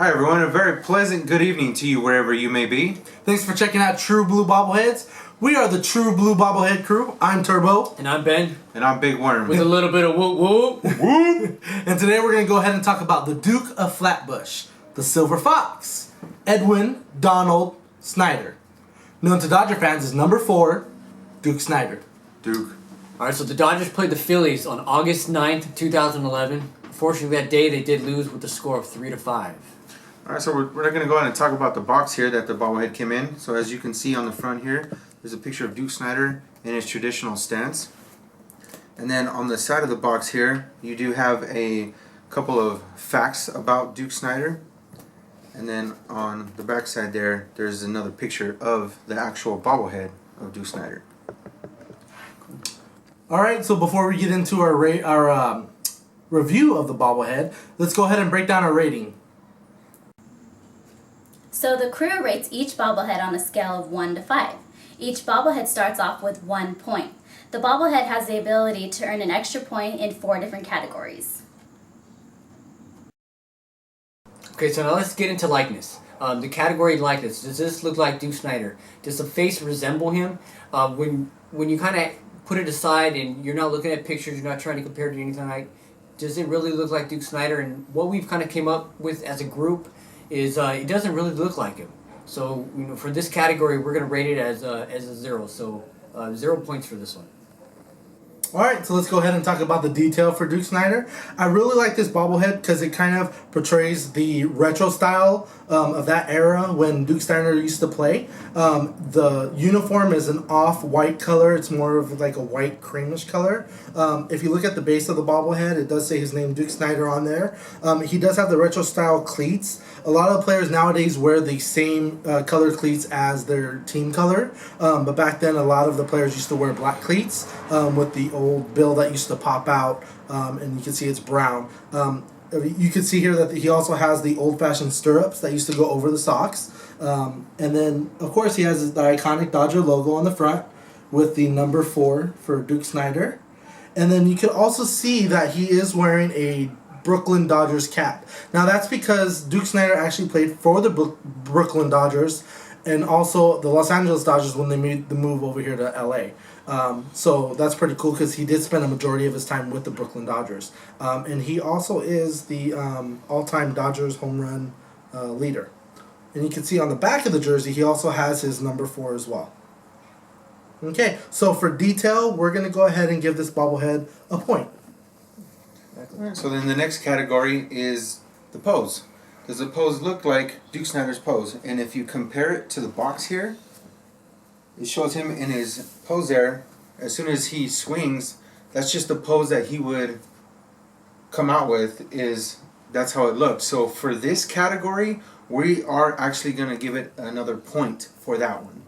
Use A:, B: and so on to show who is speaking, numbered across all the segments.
A: Hi everyone, a very pleasant good evening to you wherever you may be.
B: Thanks for checking out True Blue Bobbleheads. We are the True Blue Bobblehead crew. I'm Turbo.
C: And I'm Ben.
A: And I'm Big Worm.
C: With a little bit of whoop whoop.
B: Whoop! And today we're going to go ahead and talk about the Duke of Flatbush, the Silver Fox, Edwin Donald Snider. Known to Dodger fans as number 4, Duke Snider.
A: Duke.
C: Alright, so the Dodgers played the Phillies on August 9th, 2011. Unfortunately, that day they did lose with a score of 3-5.
A: Alright, so we're going to go ahead and talk about the box here that the bobblehead came in. So as you can see on the front here, there's a picture of Duke Snider in his traditional stance. And then on the side of the box here, you do have a couple of facts about Duke Snider. And then on the back side there, there's another picture of the actual bobblehead of Duke Snider.
B: Alright, so before we get into our review of the bobblehead, let's go ahead and break down our rating.
D: So the crew rates each bobblehead on a scale of 1 to 5. Each bobblehead starts off with 1 point. The bobblehead has the ability to earn an extra point in 4 different categories.
C: Okay, so now let's get into likeness. The category likeness. Does this look like Duke Snider? Does the face resemble him? When you kind of put it aside and you're not looking at pictures, you're not trying to compare it to anything like, does it really look like Duke Snider? And what we've kind of came up with as a group is it doesn't really look like him. So for this category, we're going to rate it as a 0. So 0 points for this one.
B: Alright, so let's go ahead and talk about the detail for Duke Snider. I really like this bobblehead because it kind of portrays the retro style of that era when Duke Snider used to play. The uniform is an off-white color. It's more of like a white creamish color. If you look at the base of the bobblehead, it does say his name, Duke Snider, on there. He does have the retro style cleats. A lot of players nowadays wear the same color cleats as their team color, but back then a lot of the players used to wear black cleats with the old bill that used to pop out, and you can see it's brown. You can see here that he also has the old-fashioned stirrups that used to go over the socks, and then of course he has the iconic Dodger logo on the front with the number 4 for Duke Snider, and then you can also see that he is wearing a Brooklyn Dodgers cap. Now that's because Duke Snider actually played for the Brooklyn Dodgers and also the Los Angeles Dodgers when they made the move over here to LA. So that's pretty cool because he did spend a majority of his time with the Brooklyn Dodgers. And he also is the all-time Dodgers home run leader. And you can see on the back of the jersey he also has his number 4 as well. Okay, so for detail, we're going to go ahead and give this bobblehead a point.
A: Alright, so then the next category is the pose. Does the pose look like Duke Snider's pose? And if you compare it to the box here, it shows him in his pose there. As soon as he swings, that's just the pose that he would come out with. That's how it looked. So for this category, we are actually going to give it another point for that one.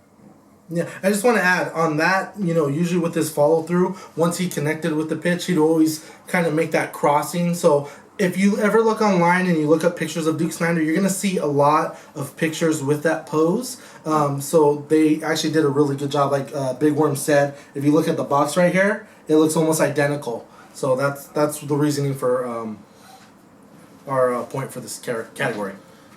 B: Yeah, I just want to add on that, usually with his follow-through, once he connected with the pitch, he'd always kind of make that crossing. So if you ever look online and you look up pictures of Duke Snider, you're going to see a lot of pictures with that pose. So they actually did a really good job. Like Big Worm said, if you look at the box right here, it looks almost identical. So that's the reasoning for our point for this category.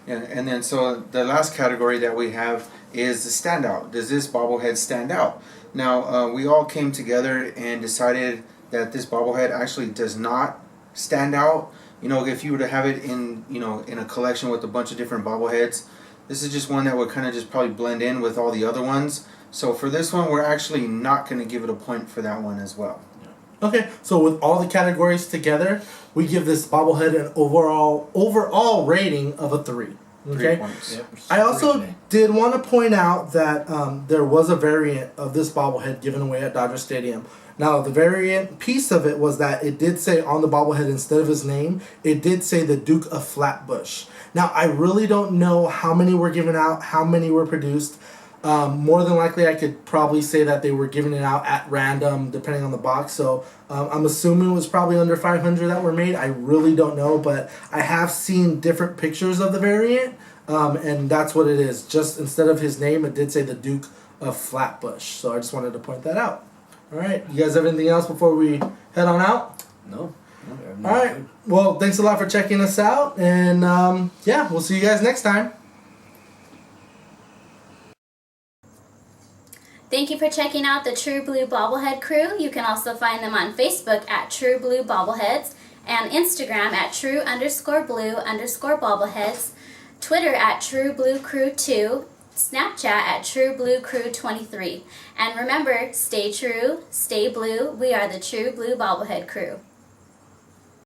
A: Yeah, and then so the last category that we have is the standout. Does this bobblehead stand out? Now, we all came together and decided that this bobblehead actually does not stand out. If you were to have it in a collection with a bunch of different bobbleheads, this is just one that would kind of just probably blend in with all the other ones. So for this one, we're actually not going to give it a point for that one as well.
B: Okay, so with all the categories together, we give this bobblehead an overall rating of a 3. Okay.
A: 3 points.
C: Yep.
B: I also did want to point out that there was a variant of this bobblehead given away at Dodger Stadium. Now, the variant piece of it was that it did say on the bobblehead, instead of his name, it did say the Duke of Flatbush. Now, I really don't know how many were given out, how many were produced. More than likely, I could probably say that they were giving it out at random, depending on the box. So I'm assuming it was probably under 500 that were made. I really don't know, but I have seen different pictures of the variant, and that's what it is. Just instead of his name, it did say the Duke of Flatbush. So I just wanted to point that out. All right, you guys have anything else before we head on out?
C: No.
B: All right. Well, thanks a lot for checking us out, and yeah, we'll see you guys next time.
D: Thank you for checking out the True Blue Bobblehead crew. You can also find them on Facebook at True Blue Bobbleheads and Instagram at True_Blue_Bobbleheads, Twitter at True Blue Crew 2, Snapchat at True Blue Crew 23. And remember, stay true, stay blue. We are the True Blue Bobblehead crew.